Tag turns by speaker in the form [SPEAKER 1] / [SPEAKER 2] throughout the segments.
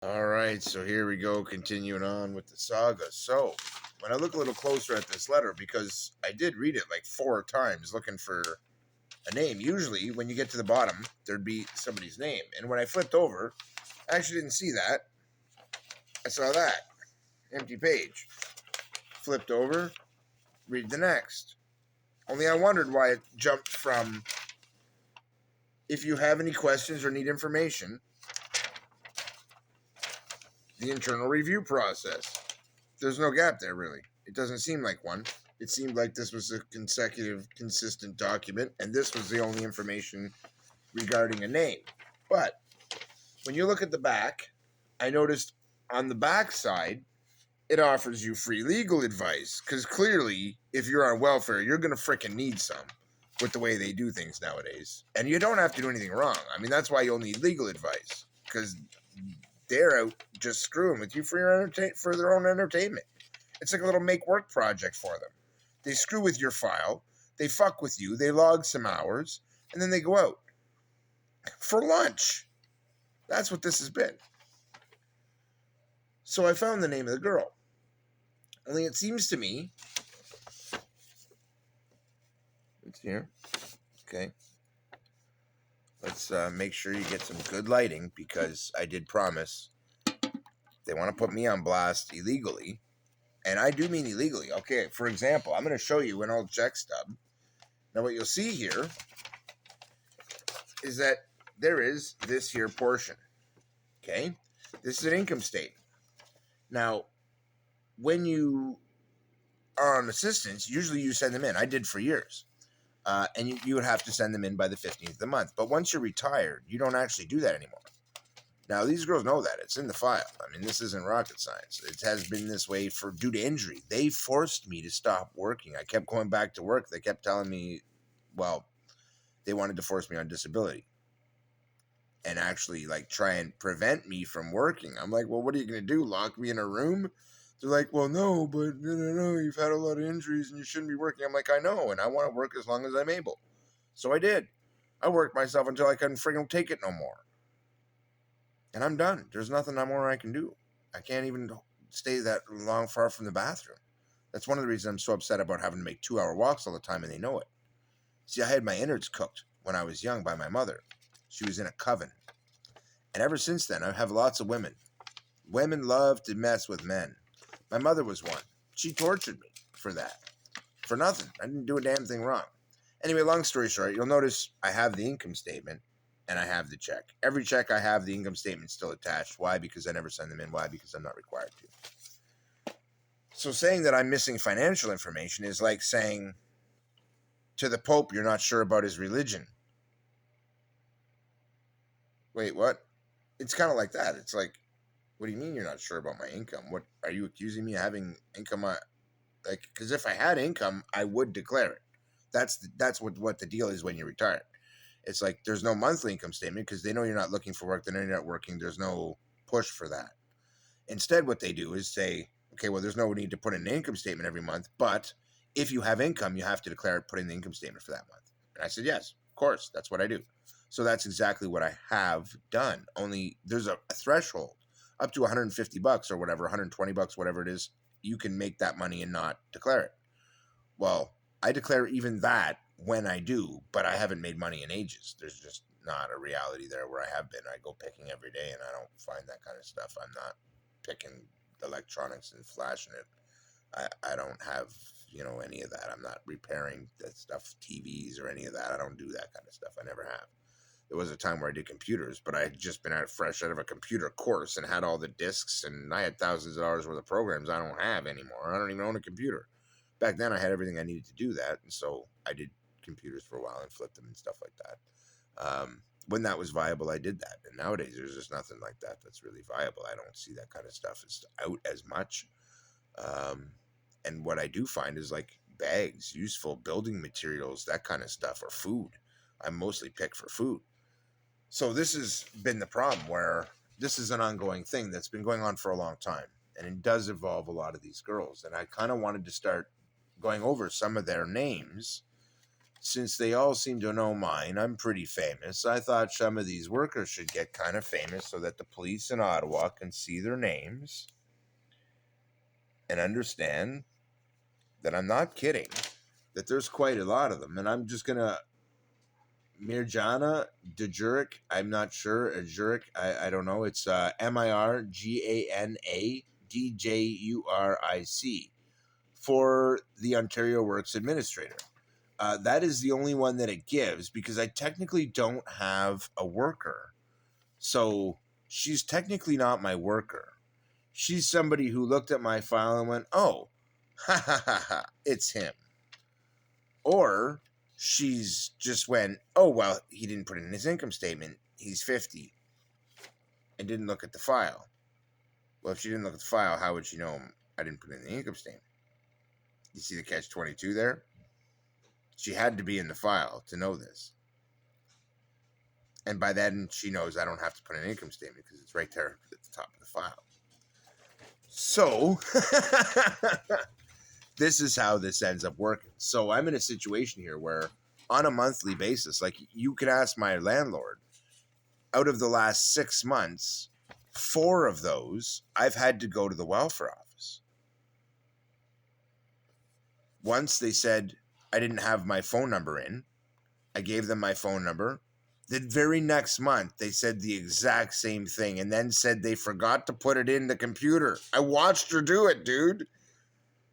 [SPEAKER 1] All right, so here we go, continuing on with the saga. So, when I look a little closer at this letter, because I did read it like 4 times looking for a name, usually when you get to the bottom, there'd be somebody's name. And when I flipped over, I actually didn't see that. I saw that. Empty page. Flipped over, read the next. Only I wondered why it jumped from if you have any questions or need information, the internal review process. There's no gap there, really. It doesn't seem like one. It seemed like this was a consecutive, consistent document, and this was the only information regarding a name. But when you look at the back, I noticed on the back side, it offers you free legal advice. Because clearly, if you're on welfare, you're going to frickin' need some with the way they do things nowadays. And you don't have to do anything wrong. I mean, that's why you'll need legal advice. Because they're out just screwing with you for for their own entertainment. It's like a little make work project for them. They screw with your file, they fuck with you, they log some hours, and then they go out for lunch. That's what this has been. So I found the name of the girl. Only it seems to me. It's here. Okay. Let's make sure you get some good lighting because I did promise they want to put me on blast illegally. And I do mean illegally. Okay, for example, I'm going to show you an old check stub. Now, what you'll see here is that there is this here portion. Okay? This is an income statement. Now, when you are on assistance, usually you send them in. I did for years. And you would have to send them in by the 15th of the month. But once you're retired, you don't actually do that anymore. Now, these girls know that. It's in the file. I mean, this isn't rocket science. It has been this way due to injury. They forced me to stop working. I kept going back to work. They kept telling me, well, they wanted to force me on disability and actually like try and prevent me from working. I'm like, well, what are you going to do? Lock me in a room? They're like, well, no, but no, you've had a lot of injuries and you shouldn't be working. I'm like, I know, and I want to work as long as I'm able. So I did. I worked myself until I couldn't friggin' take it no more. And I'm done. There's nothing more I can do. I can't even stay that long far from the bathroom. That's one of the reasons I'm so upset about having to make 2-hour walks all the time, and they know it. See, I had my innards cooked when I was young by my mother. She was in a coven. And ever since then, I have lots of women. Women love to mess with men. My mother was one. She tortured me for that. For nothing. I didn't do a damn thing wrong. Anyway, long story short, you'll notice I have the income statement and I have the check. Every check I have, the income statement still attached. Why? Because I never send them in. Why? Because I'm not required to. So saying that I'm missing financial information is like saying to the Pope, you're not sure about his religion. Wait, what? It's kind of like that. It's like, what do you mean you're not sure about my income? What are you accusing me of having income? Like, because if I had income, I would declare it. That's what the deal is when you retire. It's like there's no monthly income statement because they know you're not looking for work. They know you're not working. There's no push for that. Instead, what they do is say, okay, well, there's no need to put in an income statement every month, but if you have income, you have to declare it, put in the income statement for that month. And I said, yes, of course, that's what I do. So that's exactly what I have done. Only there's a threshold up to $150 or whatever, $120, whatever it is. You can make that money and not declare it. Well, I declare even that when I do, but I haven't made money in ages. There's just not a reality there where I have been. I go picking every day and I don't find that kind of stuff. I'm not picking electronics and flashing it. I don't have, any of that. I'm not repairing that stuff, TVs or any of that. I don't do that kind of stuff. I never have. There was a time where I did computers, but I had just been fresh out of a computer course and had all the discs, and I had thousands of dollars worth of programs I don't have anymore. I don't even own a computer. Back then, I had everything I needed to do that, and so I did computers for a while and flipped them and stuff like that. When that was viable, I did that. And nowadays, there's just nothing like that that's really viable. I don't see that kind of stuff is out as much. And what I do find is like bags, useful building materials, that kind of stuff, or food. I mostly pick for food. So this has been the problem where this is an ongoing thing that's been going on for a long time. And it does involve a lot of these girls. And I kind of wanted to start going over some of their names since they all seem to know mine, I'm pretty famous. I thought some of these workers should get kind of famous so that the police in Ottawa can see their names and understand that I'm not kidding, that there's quite a lot of them. And I'm just going to Mirjana Djuric, I'm not sure. Djuric, I don't know. It's MIRGANADJURIC for the Ontario Works Administrator. That is the only one that it gives because I technically don't have a worker. So she's technically not my worker. She's somebody who looked at my file and went, oh, ha ha ha ha, it's him. Or she's just went, oh, well, he didn't put in his income statement. He's 50 and didn't look at the file. Well, if she didn't look at the file, how would she know I didn't put in the income statement? You see the catch-22 there? She had to be in the file to know this. And by then, she knows I don't have to put an income statement because it's right there at the top of the file. So, this is how this ends up working. So, I'm in a situation here where, on a monthly basis, like you can ask my landlord, out of the last 6 months, 4 of those, I've had to go to the welfare office. Once they said I didn't have my phone number in. I gave them my phone number. The very next month, they said the exact same thing and then said they forgot to put it in the computer. I watched her do it, dude.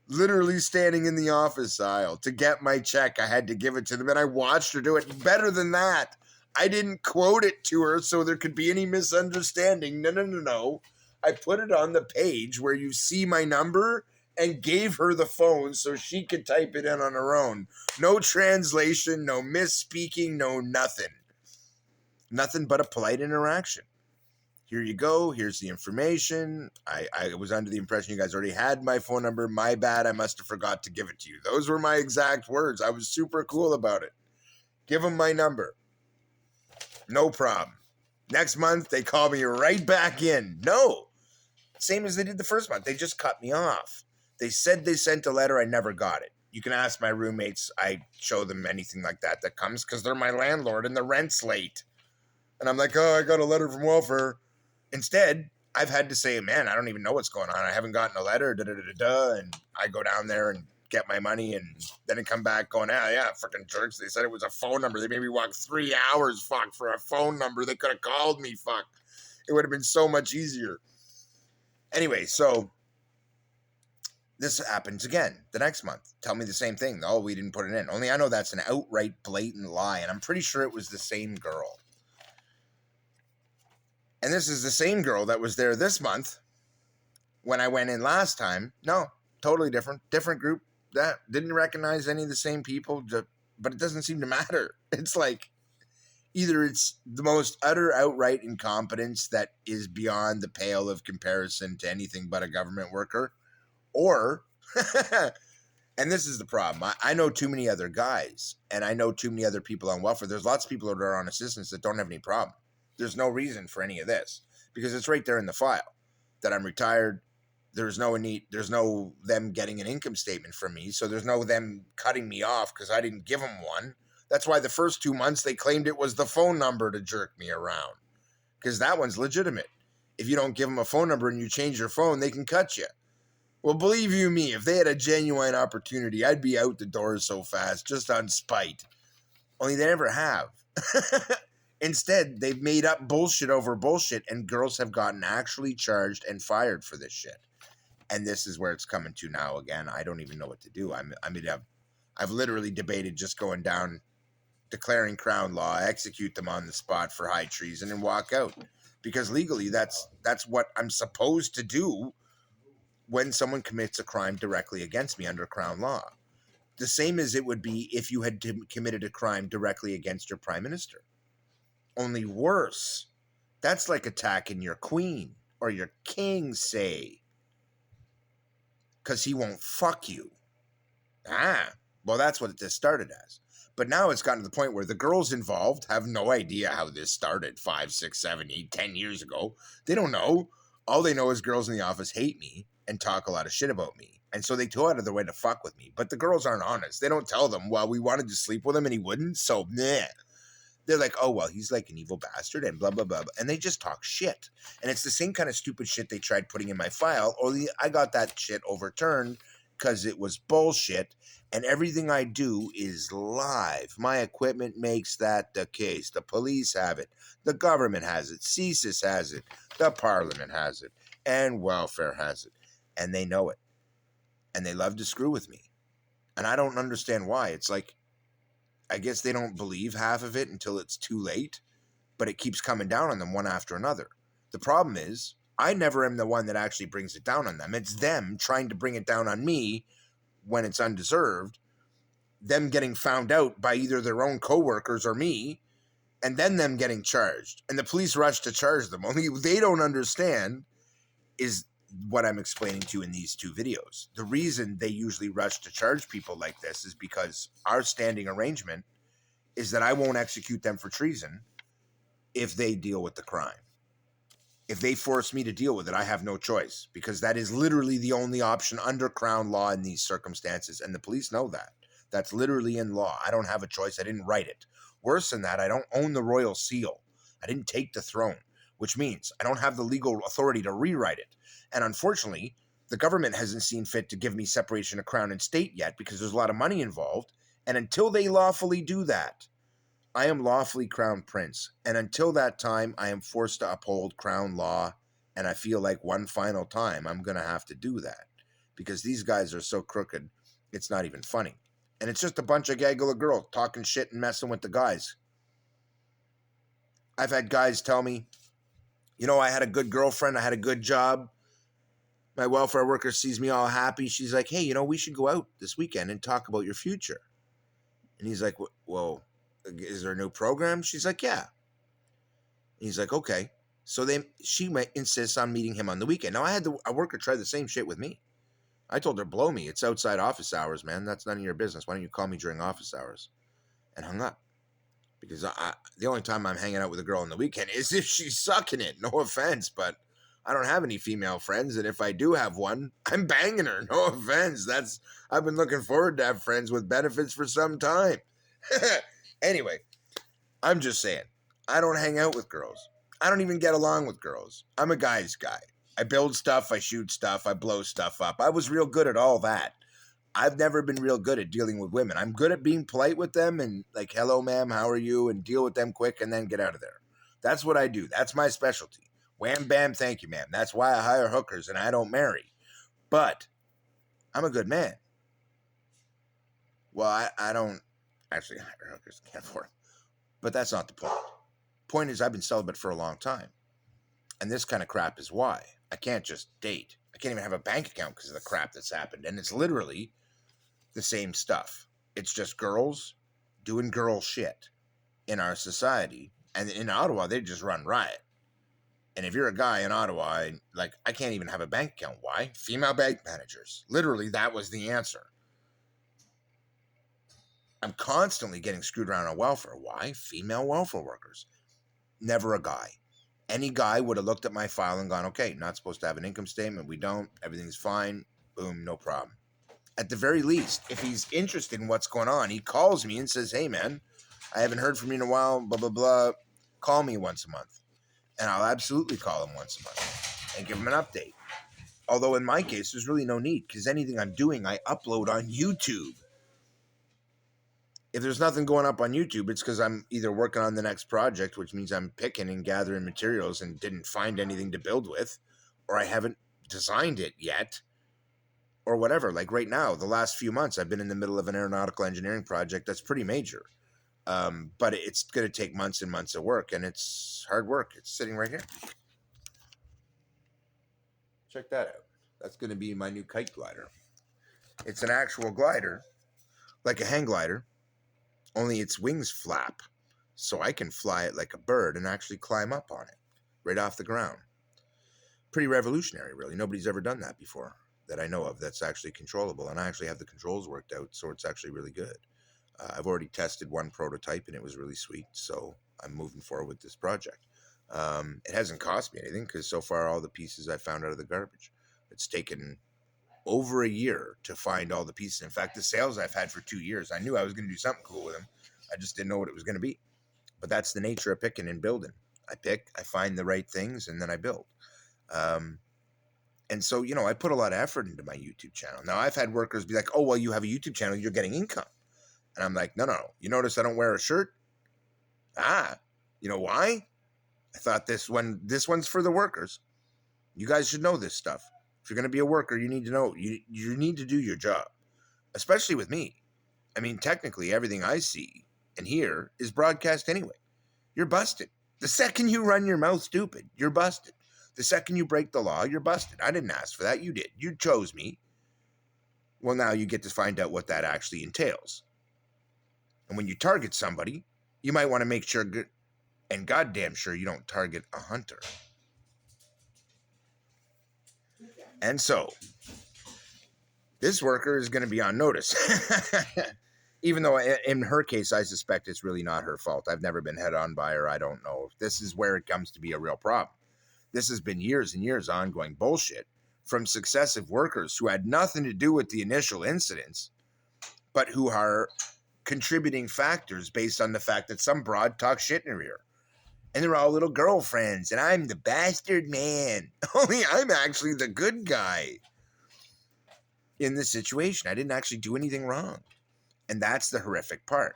[SPEAKER 1] Literally standing in the office aisle to get my check. I had to give it to them and I watched her do it. Better than that, I didn't quote it to her so there could be any misunderstanding. No. I put it on the page where you see my number and gave her the phone so she could type it in on her own. No translation, no misspeaking, no nothing. Nothing but a polite interaction. Here you go. Here's the information. I was under the impression you guys already had my phone number. My bad. I must have forgot to give it to you. Those were my exact words. I was super cool about it. Give them my number. No problem. Next month, they call me right back in. No. Same as they did the first month. They just cut me off. They said they sent a letter. I never got it. You can ask my roommates. I show them anything like that comes because they're my landlord and the rent's late. And I'm like, oh, I got a letter from welfare. Instead, I've had to say, man, I don't even know what's going on. I haven't gotten a letter, and I go down there and get my money, and then I come back going, yeah, freaking jerks. They said it was a phone number. They made me walk 3 hours, for a phone number. They could have called me, It would have been so much easier. Anyway, so this happens again the next month. Tell me the same thing. Oh, we didn't put it in. Only I know that's an outright blatant lie, and I'm pretty sure it was the same girl. And this is the same girl that was there this month when I went in last time. No, totally different. Different group. That didn't recognize any of the same people, but it doesn't seem to matter. It's like either it's the most utter outright incompetence that is beyond the pale of comparison to anything but a government worker, or, and this is the problem, I know too many other guys, and I know too many other people on welfare. There's lots of people that are on assistance that don't have any problem. There's no reason for any of this because it's right there in the file that I'm retired. There's no them getting an income statement from me. So there's no them cutting me off because I didn't give them one. That's why the first 2 months they claimed it was the phone number to jerk me around because that one's legitimate. If you don't give them a phone number and you change your phone, they can cut you. Well, believe you me, if they had a genuine opportunity, I'd be out the door so fast just on spite. Only they never have. Instead, they've made up bullshit over bullshit, and girls have gotten actually charged and fired for this shit. And this is where it's coming to now again. I don't even know what to do. I've literally debated just going down, declaring Crown law, execute them on the spot for high treason, and walk out. Because legally, that's what I'm supposed to do when someone commits a crime directly against me under Crown law. The same as it would be if you had committed a crime directly against your prime minister. Only worse. That's like attacking your queen or your king, say. Because he won't fuck you. Well, that's what this started as. But now it's gotten to the point where the girls involved have no idea how this started 5, 6, 7, 8, 10 years ago. They don't know. All they know is girls in the office hate me and talk a lot of shit about me. And so they go out of their way to fuck with me. But the girls aren't honest. They don't tell them, well, we wanted to sleep with him and he wouldn't. So, nah. They're like, oh, well, he's like an evil bastard and blah, blah, blah. And they just talk shit. And it's the same kind of stupid shit they tried putting in my file. Only I got that shit overturned because it was bullshit. And everything I do is live. My equipment makes that the case. The police have it. The government has it. CSIS has it. The parliament has it. And welfare has it. And they know it. And they love to screw with me. And I don't understand why. It's like, I guess they don't believe half of it until it's too late, but it keeps coming down on them one after another. The problem is, I never am the one that actually brings it down on them. It's them trying to bring it down on me when it's undeserved, them getting found out by either their own coworkers or me, and then them getting charged. And the police rush to charge them. Only they don't understand is what I'm explaining to you in these two videos. The reason they usually rush to charge people like this is because our standing arrangement is that I won't execute them for treason if they deal with the crime. If they force me to deal with it, I have no choice, because that is literally the only option under Crown law in these circumstances, and the police know that. That's literally in law. I don't have a choice. I didn't write it. Worse than that, I don't own the royal seal. I didn't take the throne, which means I don't have the legal authority to rewrite it. And unfortunately, the government hasn't seen fit to give me separation of crown and state yet, because there's a lot of money involved. And until they lawfully do that, I am lawfully crown prince. And until that time, I am forced to uphold crown law. And I feel like one final time, I'm going to have to do that, because these guys are so crooked, it's not even funny. And it's just a bunch of gaggle of girls talking shit and messing with the guys. I've had guys tell me, I had a good girlfriend. I had a good job. My welfare worker sees me all happy. She's like, hey, we should go out this weekend and talk about your future. And he's like, well, is there a new program? She's like, yeah. And he's like, okay. So she insists on meeting him on the weekend. Now, I had a worker try the same shit with me. I told her, blow me. It's outside office hours, man. That's none of your business. Why don't you call me during office hours? And hung up. Because the only time I'm hanging out with a girl on the weekend is if she's sucking it. No offense, but I don't have any female friends, and if I do have one, I'm banging her. No offense. I've been looking forward to have friends with benefits for some time. Anyway, I'm just saying, I don't hang out with girls. I don't even get along with girls. I'm a guy's guy. I build stuff, I shoot stuff, I blow stuff up. I was real good at all that. I've never been real good at dealing with women. I'm good at being polite with them and like, hello, ma'am, how are you? And deal with them quick and then get out of there. That's what I do. That's my specialty. Wham, bam, thank you, ma'am. That's why I hire hookers and I don't marry. But I'm a good man. Well, I don't actually hire hookers. Can't afford them. But that's not the point. Point is, I've been celibate for a long time. And this kind of crap is why. I can't just date. I can't even have a bank account because of the crap that's happened. And it's literally the same stuff. It's just girls doing girl shit in our society. And in Ottawa, they just run riot. And if you're a guy in Ottawa, I can't even have a bank account. Why? Female bank managers. Literally, that was the answer. I'm constantly getting screwed around on welfare. Why? Female welfare workers. Never a guy. Any guy would have looked at my file and gone, okay, not supposed to have an income statement. We don't. Everything's fine. Boom, no problem. At the very least, if he's interested in what's going on, he calls me and says, hey, man, I haven't heard from you in a while, blah, blah, blah. Call me once a month. And I'll absolutely call him once a month and give him an update. Although in my case, there's really no need, because anything I'm doing, I upload on YouTube. If there's nothing going up on YouTube, it's because I'm either working on the next project, which means I'm picking and gathering materials and didn't find anything to build with, or I haven't designed it yet, or whatever. Like right now, the last few months, I've been in the middle of an aeronautical engineering project that's pretty major. But it's going to take months and months of work, and it's hard work. It's sitting right here. Check that out. That's going to be my new kite glider. It's an actual glider, like a hang glider, only its wings flap, so I can fly it like a bird and actually climb up on it, right off the ground. Pretty revolutionary, really. Nobody's ever done that before that I know of that's actually controllable, and I actually have the controls worked out, so it's actually really good. I've already tested one prototype, and it was really sweet, so I'm moving forward with this project. It hasn't cost me anything, because so far all the pieces I found out of the garbage. It's taken over a year to find all the pieces. In fact, the sales I've had for 2 years, I knew I was going to do something cool with them. I just didn't know what it was going to be. But that's the nature of picking and building. I pick, I find the right things, and then I build. Um, and so, I put a lot of effort into my YouTube channel. Now, I've had workers be like, oh, well, you have a YouTube channel, you're getting income. And I'm like, no. You notice I don't wear a shirt? You know why? I thought this one's for the workers. You guys should know this stuff. If you're going to be a worker, you need to know. You need to do your job, especially with me. I mean, technically, everything I see and hear is broadcast anyway. You're busted. The second you run your mouth stupid, you're busted. The second you break the law, you're busted. I didn't ask for that. You did. You chose me. Well, now you get to find out what that actually entails. And when you target somebody, you might want to make sure, and goddamn sure, you don't target a hunter. And so, this worker is going to be on notice. Even though in her case, I suspect it's really not her fault. I've never been head on by her. I don't know. This is where it comes to be a real problem. This has been years and years ongoing bullshit from successive workers who had nothing to do with the initial incidents, but who are contributing factors based on the fact that some broad talks shit in her ear. And they're all little girlfriends, and I'm the bastard man. Only I'm actually the good guy in this situation. I didn't actually do anything wrong. And that's the horrific part.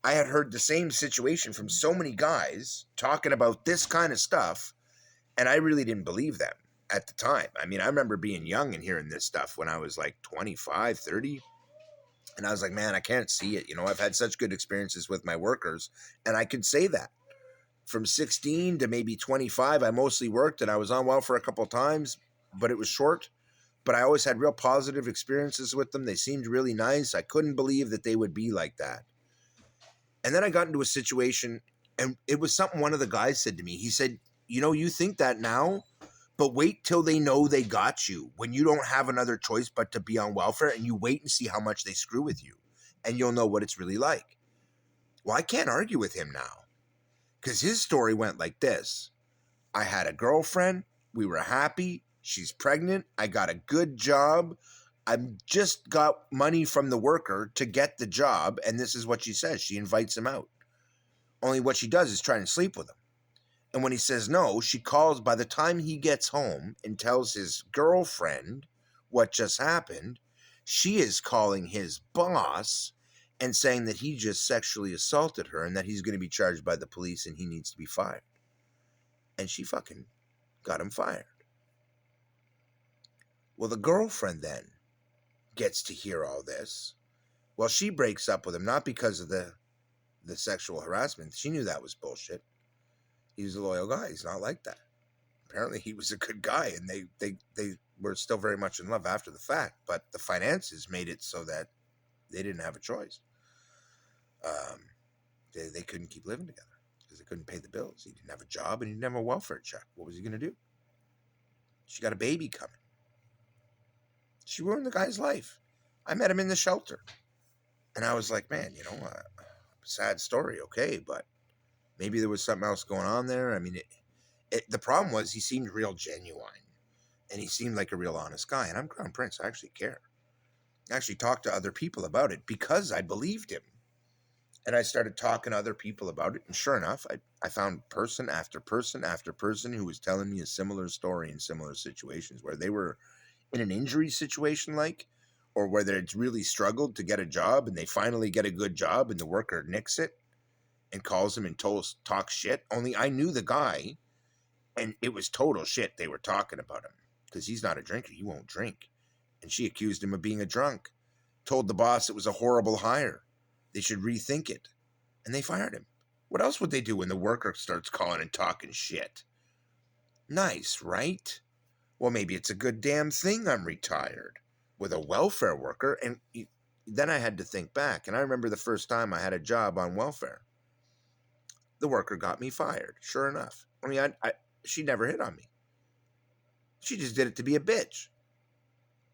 [SPEAKER 1] I had heard the same situation from so many guys talking about this kind of stuff, and I really didn't believe them at the time. I mean, I remember being young and hearing this stuff when I was like 25, 30. And I was like, man, I can't see it. I've had such good experiences with my workers, and I could say that. From 16 to maybe 25, I mostly worked, and I was on welfare a couple of times, but it was short. But I always had real positive experiences with them. They seemed really nice. I couldn't believe that they would be like that. And then I got into a situation, and it was something one of the guys said to me. He said, you think that now, but wait till they know they got you when you don't have another choice but to be on welfare, and you wait and see how much they screw with you, and you'll know what it's really like. Well, I can't argue with him now, because his story went like this. I had a girlfriend. We were happy. She's pregnant. I got a good job. I just got money from the worker to get the job. And this is what she says. She invites him out. Only what she does is try and sleep with him. And when he says no, she calls by the time he gets home and tells his girlfriend what just happened. She is calling his boss and saying that he just sexually assaulted her and that he's going to be charged by the police and he needs to be fired. And she fucking got him fired. Well, the girlfriend then gets to hear all this. Well, she breaks up with him, not because of the sexual harassment. She knew that was bullshit. He was a loyal guy. He's not like that. Apparently, he was a good guy, and they were still very much in love after the fact. But the finances made it so that they didn't have a choice. They couldn't keep living together because they couldn't pay the bills. He didn't have a job, and he didn't have a welfare check. What was he going to do? She got a baby coming. She ruined the guy's life. I met him in the shelter. And I was like, man, sad story, okay, but maybe there was something else going on there. I mean, the problem was he seemed real genuine. And he seemed like a real honest guy. And I'm Crown Prince. I actually care. I actually talked to other people about it because I believed him. And I started talking to other people about it. And sure enough, I found person after person after person who was telling me a similar story in similar situations where they were in an injury situation or where they'd really struggled to get a job and they finally get a good job and the worker nicks it and calls him and talks shit. Only I knew the guy and it was total shit they were talking about him because he's not a drinker. He won't drink. And she accused him of being a drunk, told the boss it was a horrible hire. They should rethink it. And they fired him. What else would they do when the worker starts calling and talking shit? Nice, right? Well, maybe it's a good damn thing I'm retired with a welfare worker. And then I had to think back. And I remember the first time I had a job on welfare. The worker got me fired, sure enough. I mean, she never hit on me. She just did it to be a bitch.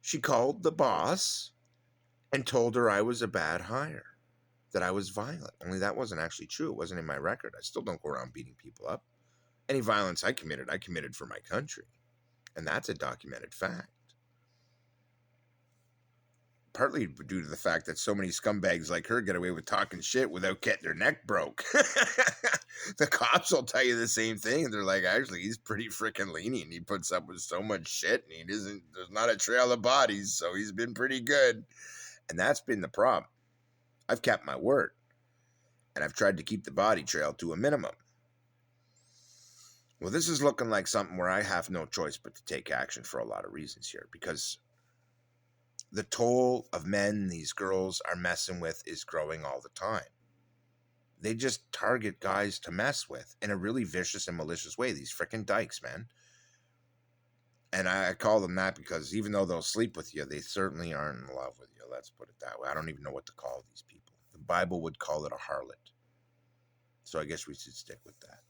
[SPEAKER 1] She called the boss and told her I was a bad hire, that I was violent. Only that wasn't actually true. It wasn't in my record. I still don't go around beating people up. Any violence I committed for my country. And that's a documented fact. partly due to the fact that so many scumbags like her get away with talking shit without getting their neck broke. The cops will tell you the same thing. They're like, actually, he's pretty freaking lenient. He puts up with so much shit, and there's not a trail of bodies, so he's been pretty good. And that's been the problem. I've kept my word, and I've tried to keep the body trail to a minimum. Well, this is looking like something where I have no choice but to take action for a lot of reasons here, because the toll of men these girls are messing with is growing all the time. They just target guys to mess with in a really vicious and malicious way. These freaking dykes, man. And I call them that because even though they'll sleep with you, they certainly aren't in love with you. Let's put it that way. I don't even know what to call these people. The Bible would call it a harlot. So I guess we should stick with that.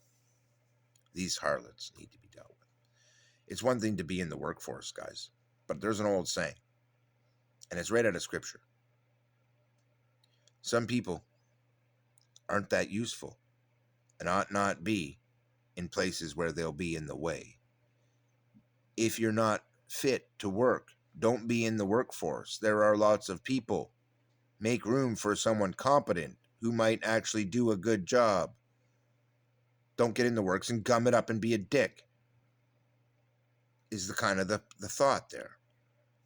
[SPEAKER 1] These harlots need to be dealt with. It's one thing to be in the workforce, guys, but there's an old saying, and it's right out of Scripture. Some people aren't that useful and ought not be in places where they'll be in the way. If you're not fit to work, don't be in the workforce. There are lots of people. Make room for someone competent who might actually do a good job. Don't get in the works and gum it up and be a dick, is the kind of the thought there.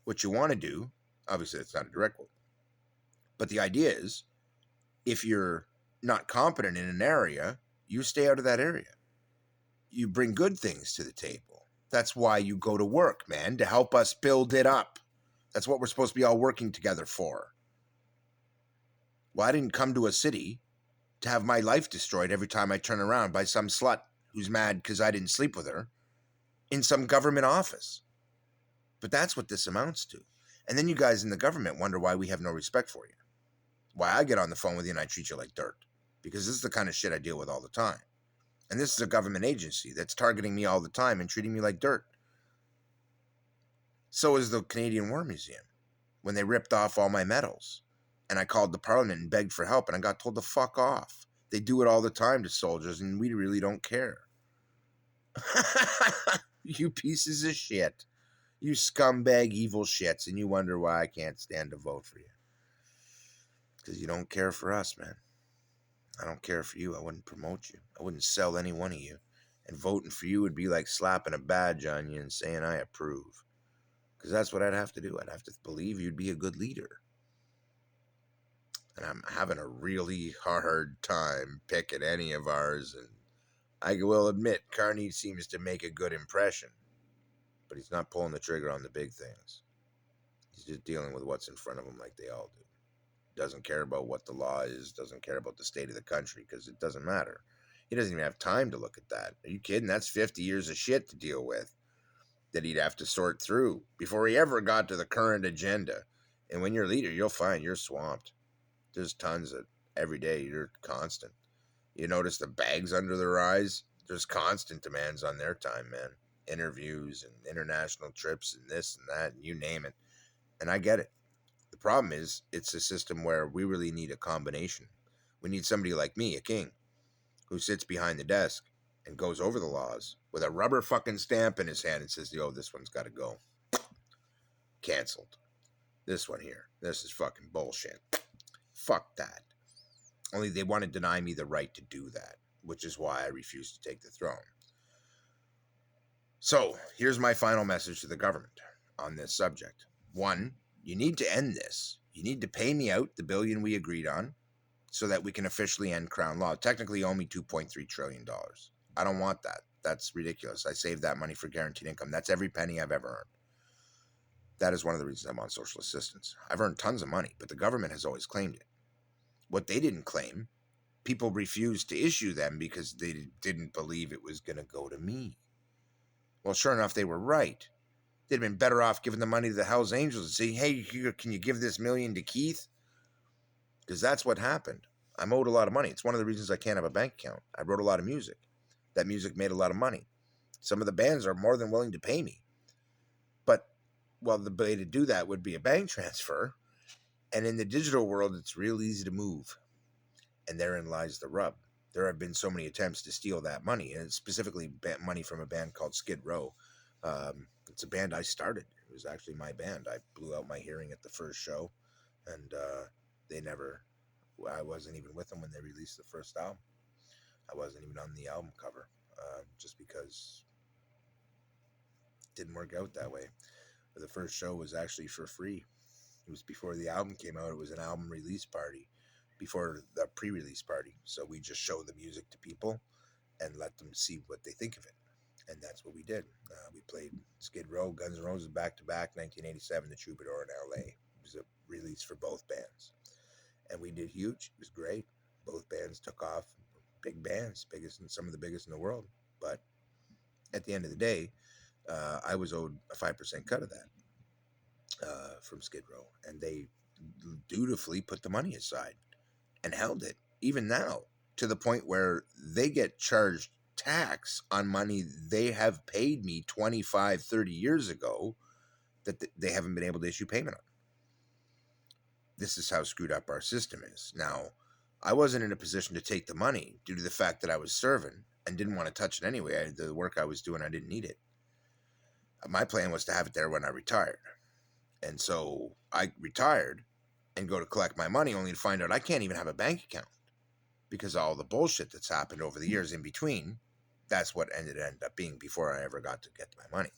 [SPEAKER 1] What you want to do, obviously it's not a direct quote, but the idea is, if you're not competent in an area, you stay out of that area. You bring good things to the table. That's why you go to work, man, to help us build it up. That's what we're supposed to be all working together for. Well, I didn't come to a city to have my life destroyed every time I turn around by some slut who's mad because I didn't sleep with her in some government office. But that's what this amounts to. And then you guys in the government wonder why we have no respect for you. Why I get on the phone with you and I treat you like dirt. Because this is the kind of shit I deal with all the time. And this is a government agency that's targeting me all the time and treating me like dirt. So is the Canadian War Museum, when they ripped off all my medals. And I called the Parliament and begged for help, and I got told to fuck off. They do it all the time to soldiers, and we really don't care. You pieces of shit. You scumbag evil shits, and you wonder why I can't stand to vote for you. Because you don't care for us, man. I don't care for you. I wouldn't promote you. I wouldn't sell any one of you. And voting for you would be like slapping a badge on you and saying I approve. Because that's what I'd have to do. I'd have to believe you'd be a good leader. And I'm having a really hard time picking any of ours. And I will admit, Carney seems to make a good impression. But he's not pulling the trigger on the big things. He's just dealing with what's in front of him like they all do. Doesn't care about what the law is. Doesn't care about the state of the country because it doesn't matter. He doesn't even have time to look at that. Are you kidding? That's 50 years of shit to deal with that he'd have to sort through before he ever got to the current agenda. And when you're a leader, you'll find you're swamped. There's tons of every day. You're constant. You notice the bags under their eyes? There's constant demands on their time, man. Interviews and international trips and this and that, and you name it. And I get it. The problem is, it's a system where we really need a combination. We need somebody like me, a king, who sits behind the desk and goes over the laws with a rubber fucking stamp in his hand and says, yo, this one's got to go. Cancelled. This one here. This is fucking bullshit. Fuck that. Only they want to deny me the right to do that, which is why I refuse to take the throne. So, here's my final message to the government on this subject. 1, you need to end this. You need to pay me out the $1 billion we agreed on so that we can officially end Crown Law. Technically, you owe me $2.3 trillion. I don't want that. That's ridiculous. I saved that money for guaranteed income. That's every penny I've ever earned. That is one of the reasons I'm on social assistance. I've earned tons of money, but the government has always claimed it. What they didn't claim, people refused to issue them because they didn't believe it was going to go to me. Well, sure enough, they were right. They'd have been better off giving the money to the Hells Angels and saying, hey, can you give this $1 million to Keith? Because that's what happened. I'm owed a lot of money. It's one of the reasons I can't have a bank account. I wrote a lot of music. That music made a lot of money. Some of the bands are more than willing to pay me. But, well, the way to do that would be a bank transfer. And in the digital world, it's real easy to move. And therein lies the rub. There have been so many attempts to steal that money, and it's specifically money from a band called Skid Row. It's a band I started. It was actually my band. I blew out my hearing at the first show. And I wasn't even with them when they released the first album. I wasn't even on the album cover, just because it didn't work out that way. But the first show was actually for free. It was before the album came out. It was an album release party before the pre-release party. So we just show the music to people and let them see what they think of it. And that's what we did. We played Skid Row, Guns N' Roses back to back, 1987, the Troubadour in LA. It was a release for both bands. And we did huge. It was great. Both bands took off. Big bands, biggest and some of the biggest in the world. But at the end of the day, I was owed a 5% cut of that from Skid Row. And they dutifully put the money aside and held it, even now, to the point where they get charged tax on money they have paid me 25, 30 years ago that they haven't been able to issue payment on. This is how screwed up our system is. Now, I wasn't in a position to take the money due to the fact that I was serving and didn't want to touch it anyway. The work I was doing, I didn't need it. My plan was to have it there when I retired. And so I retired and go to collect my money only to find out I can't even have a bank account because of all the bullshit that's happened over the years in between. That's what ended up being before I ever got to get my money.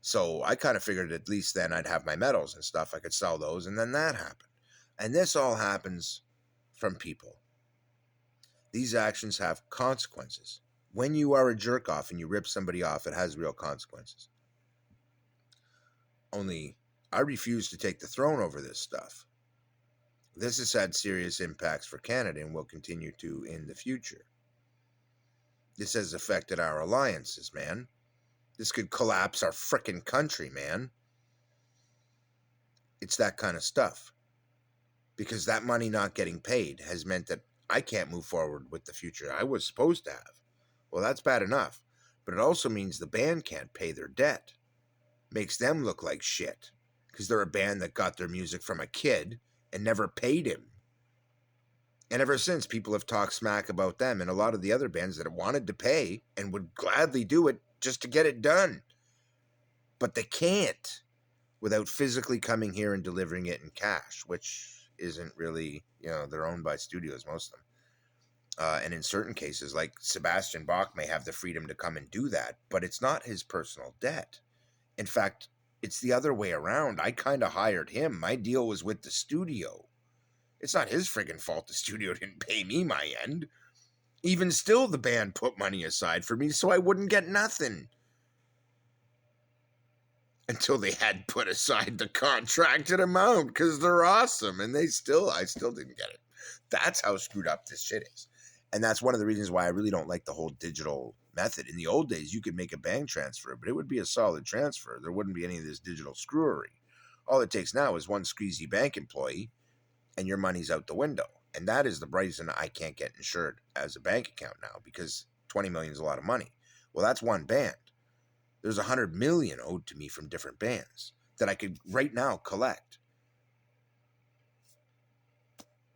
[SPEAKER 1] So I kind of figured at least then I'd have my medals and stuff. I could sell those, and then that happened. And this all happens from people. These actions have consequences. When you are a jerk off and you rip somebody off, it has real consequences. Only I refuse to take the throne over this stuff. This has had serious impacts for Canada and will continue to in the future. This has affected our alliances, man. This could collapse our frickin' country, man. It's that kind of stuff. Because that money not getting paid has meant that I can't move forward with the future I was supposed to have. Well, that's bad enough. But it also means the band can't pay their debt. Makes them look like shit. Because they're a band that got their music from a kid and never paid him. And ever since, people have talked smack about them and a lot of the other bands that wanted to pay and would gladly do it just to get it done. But they can't without physically coming here and delivering it in cash, which isn't really, they're owned by studios, most of them. And in certain cases, like Sebastian Bach may have the freedom to come and do that, but it's not his personal debt. In fact, it's the other way around. I kind of hired him. My deal was with the studio. It's not his friggin' fault the studio didn't pay me my end. Even still, the band put money aside for me so I wouldn't get nothing. Until they had put aside the contracted amount because they're awesome. And I still didn't get it. That's how screwed up this shit is. And that's one of the reasons why I really don't like the whole digital method. In the old days, you could make a bank transfer, but it would be a solid transfer. There wouldn't be any of this digital screwery. All it takes now is one squeezy bank employee and your money's out the window. And that is the reason I can't get insured as a bank account now, because 20 million is a lot of money. Well, that's one band. There's 100 million owed to me from different bands that I could right now collect.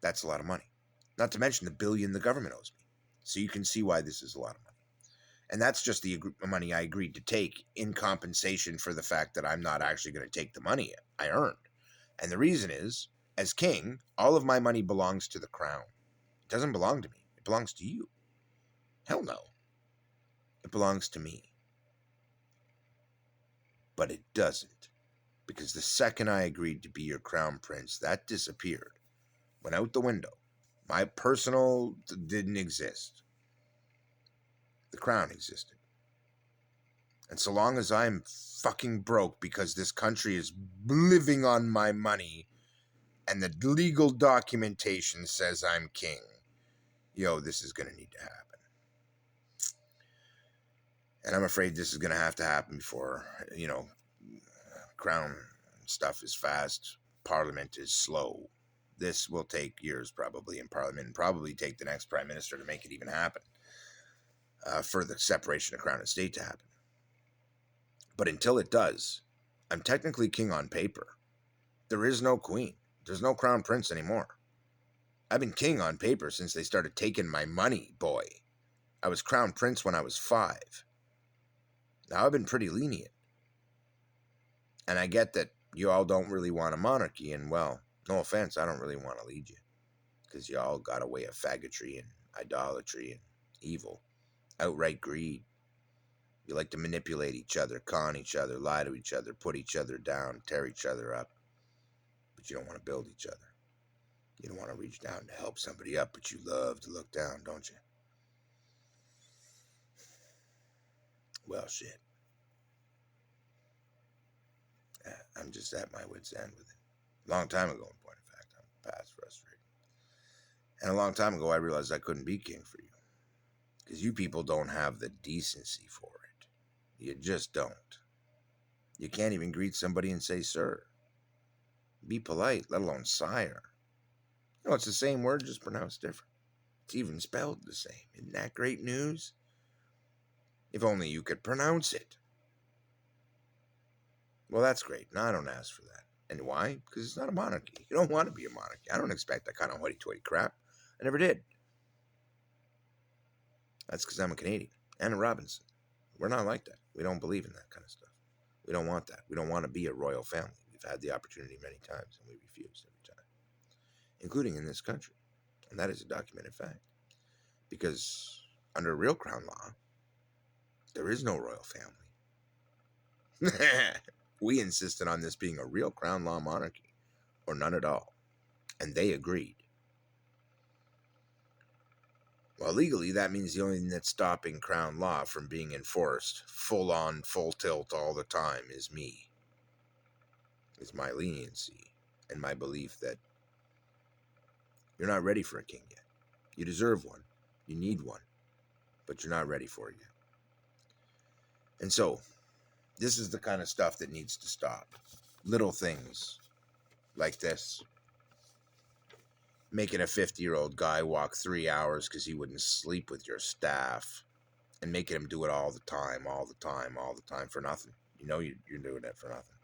[SPEAKER 1] That's a lot of money. Not to mention the billion the government owes me. So you can see why this is a lot of money. And that's just the money I agreed to take in compensation for the fact that I'm not actually going to take the money I earned. And the reason is, as king, all of my money belongs to the crown. It doesn't belong to me. It belongs to you. Hell no. It belongs to me. But it doesn't. Because the second I agreed to be your crown prince, that disappeared. Went out the window. My personal didn't exist. The crown existed. And so long as I'm fucking broke because this country is living on my money and the legal documentation says I'm king, this is going to need to happen. And I'm afraid this is going to have to happen before, crown stuff is fast, parliament is slow. This will take years probably in parliament, and probably take the next prime minister to make it even happen, for the separation of crown and state to happen. But until it does, I'm technically king on paper. There is no queen. There's no crown prince anymore. I've been king on paper since they started taking my money, boy. I was crown prince when I was 5. Now I've been pretty lenient. And I get that you all don't really want a monarchy, and well, No offense, I don't really want to lead you because you all got a way of faggotry and idolatry and evil, outright greed. You like to manipulate each other, con each other, lie to each other, put each other down, tear each other up, but you don't want to build each other. You don't want to reach down to help somebody up, but you love to look down, don't you? Well, shit. I'm just at my wit's end with it. Long time ago, in point of fact, I'm past frustrated. And a long time ago, I realized I couldn't be king for you. Because you people don't have the decency for it. You just don't. You can't even greet somebody and say, sir. Be polite, let alone sire. You know, it's the same word, just pronounced different. It's even spelled the same. Isn't that great news? If only you could pronounce it. Well, that's great. No, I don't ask for that. And why? Because it's not a monarchy. You don't want to be a monarchy. I don't expect that kind of hoity-toity crap. I never did. That's because I'm a Canadian and a Robinson. We're not like that. We don't believe in that kind of stuff. We don't want that. We don't want to be a royal family. We've had the opportunity many times, and we refused every time, including in this country. And that is a documented fact. Because under real crown law, there is no royal family. We insisted on this being a real crown law monarchy, or none at all. And they agreed. Well, legally, that means the only thing that's stopping crown law from being enforced full on, full tilt all the time is me. Is my leniency and my belief that you're not ready for a king yet. You deserve one. You need one. But you're not ready for it yet. And so, this is the kind of stuff that needs to stop. Little things like this. Making a 50-year-old guy walk 3 hours because he wouldn't sleep with your staff. And making him do it all the time for nothing. You know you're doing it for nothing.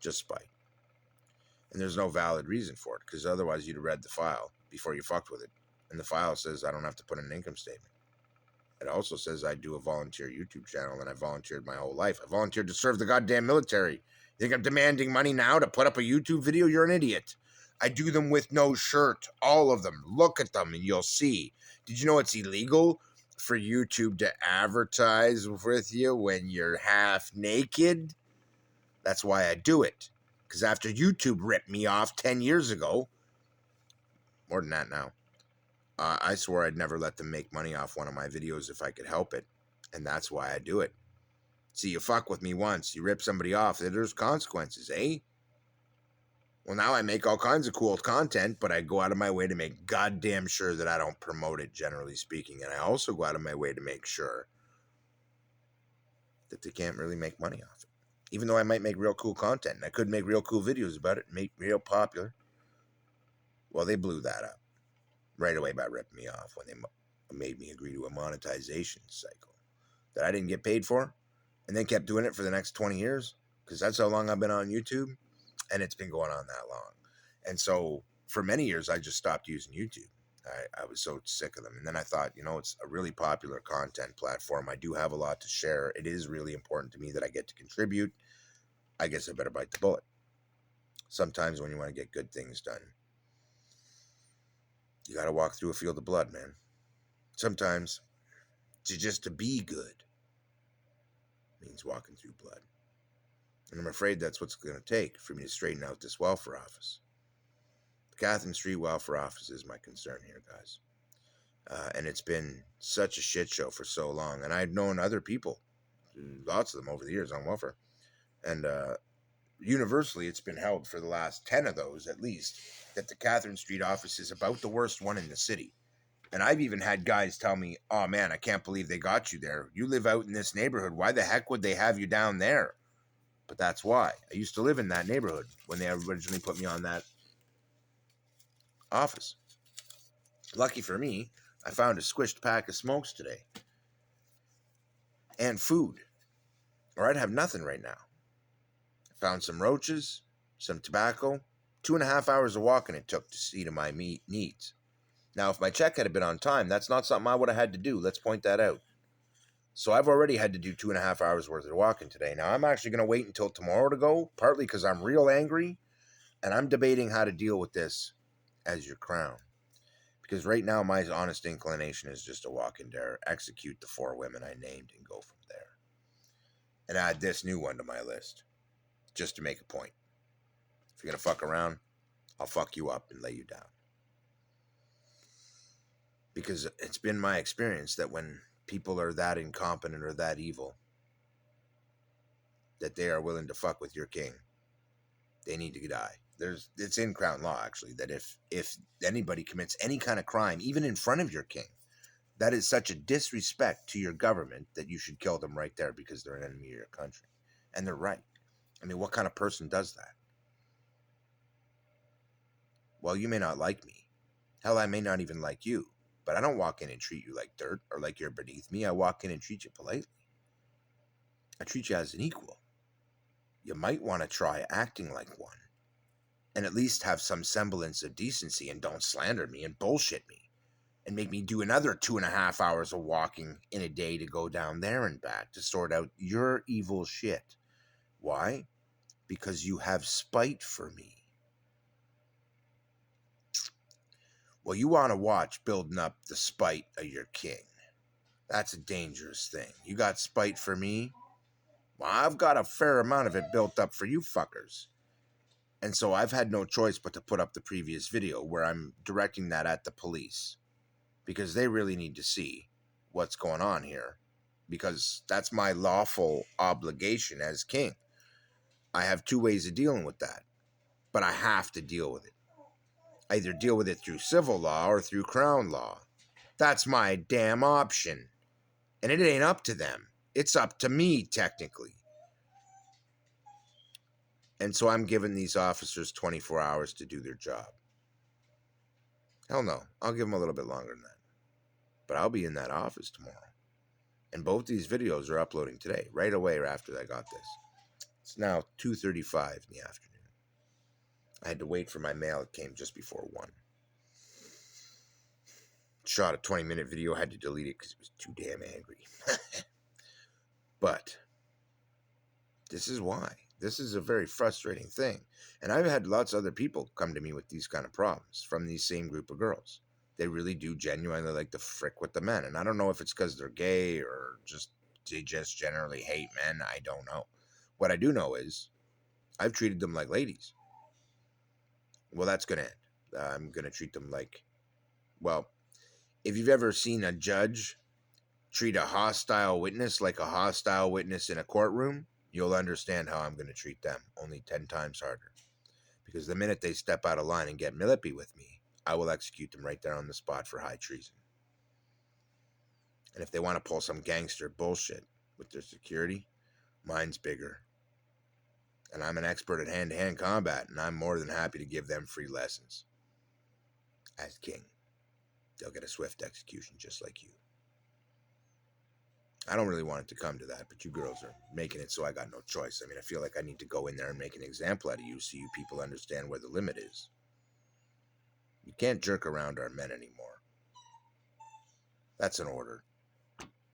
[SPEAKER 1] Just spite. And there's no valid reason for it, because otherwise you'd have read the file before you fucked with it. And the file says I don't have to put in an income statement. It also says I do a volunteer YouTube channel, and I volunteered my whole life. I volunteered to serve the goddamn military. You think I'm demanding money now to put up a YouTube video? You're an idiot. I do them with no shirt. All of them. Look at them and you'll see. Did you know it's illegal for YouTube to advertise with you when you're half naked? That's why I do it. Because after YouTube ripped me off 10 years ago, more than that now, I swore I'd never let them make money off one of my videos if I could help it. And that's why I do it. See, you fuck with me once, you rip somebody off, there's consequences, eh? Well, now I make all kinds of cool content, but I go out of my way to make goddamn sure that I don't promote it, generally speaking. And I also go out of my way to make sure that they can't really make money off it. Even though I might make real cool content, and I could make real cool videos about it, make real popular. Well, they blew that up right away by ripping me off when they made me agree to a monetization cycle that I didn't get paid for, and then kept doing it for the next 20 years, because that's how long I've been on YouTube. And it's been going on that long. And so for many years, I just stopped using YouTube. I was so sick of them. And then I thought, it's a really popular content platform. I do have a lot to share. It is really important to me that I get to contribute. I guess I better bite the bullet. Sometimes when you want to get good things done, you got to walk through a field of blood, man. Sometimes to be good means walking through blood. And I'm afraid that's what's going to take for me to straighten out this welfare office. The Catherine Street welfare office is my concern here, guys. And it's been such a shit show for so long. And I've known other people, lots of them over the years on welfare. And universally, it's been held for the last 10 of those, at least, that the Catherine Street office is about the worst one in the city. And I've even had guys tell me, oh man, I can't believe they got you there. You live out in this neighborhood. Why the heck would they have you down there? But that's why. I used to live in that neighborhood when they originally put me on that office. Lucky for me, I found a squished pack of smokes today. And food. Or I'd have nothing right now. I found some roaches, some tobacco, 2.5 hours of walking it took to see to my needs. Now, if my check had been on time, that's not something I would have had to do. Let's point that out. So I've already had to do 2.5 hours worth of walking today. Now, I'm actually going to wait until tomorrow to go, partly because I'm real angry, And I'm debating how to deal with this as your crown. Because right now, my honest inclination is just to walk in there, execute the 4 women I named, and go from there. And add this new one to my list, just to make a point. If you're going to fuck around, I'll fuck you up and lay you down. Because it's been my experience that when people are that incompetent or that evil, that they are willing to fuck with your king, they need to die. It's in Crown law, actually, that if anybody commits any kind of crime, even in front of your king, that is such a disrespect to your government that you should kill them right there because they're an enemy of your country. And they're right. I mean, what kind of person does that? Well, you may not like me. Hell, I may not even like you. But I don't walk in and treat you like dirt or like you're beneath me. I walk in and treat you politely. I treat you as an equal. You might want to try acting like one. And at least have some semblance of decency and don't slander me and bullshit me. And make me do another 2.5 hours of walking in a day to go down there and back to sort out your evil shit. Why? Because you have spite for me. Well, you want to watch building up the spite of your king. That's a dangerous thing. You got spite for me? Well, I've got a fair amount of it built up for you fuckers. And so I've had no choice but to put up the previous video where I'm directing that at the police. Because they really need to see what's going on here. Because that's my lawful obligation as king. I have 2 ways of dealing with that. But I have to deal with it. I either deal with it through civil law or through crown law. That's my damn option. And it ain't up to them. It's up to me, technically. And so I'm giving these officers 24 hours to do their job. Hell no, I'll give them a little bit longer than that. But I'll be in that office tomorrow. And both these videos are uploading today, right away after I got this. It's now 2:35 in the afternoon. I had to wait for my mail. It came just before 1. Shot a 20-minute video. Had to delete it because it was too damn angry. But this is why. This is a very frustrating thing. And I've had lots of other people come to me with these kind of problems from these same group of girls. They really do genuinely like to frick with the men. And I don't know if it's because they're gay or they just generally hate men. I don't know. What I do know is I've treated them like ladies. Well, that's going to end. I'm going to treat them like, well, if you've ever seen a judge treat a hostile witness like a hostile witness in a courtroom, you'll understand how I'm going to treat them, only 10 times harder. Because the minute they step out of line and get lippy with me, I will execute them right there on the spot for high treason. And if they want to pull some gangster bullshit with their security, mine's bigger. And I'm an expert at hand-to-hand combat, and I'm more than happy to give them free lessons. As king, they'll get a swift execution just like you. I don't really want it to come to that, but you girls are making it so I got no choice. I mean, I feel like I need to go in there and make an example out of you so you people understand where the limit is. You can't jerk around our men anymore. That's an order.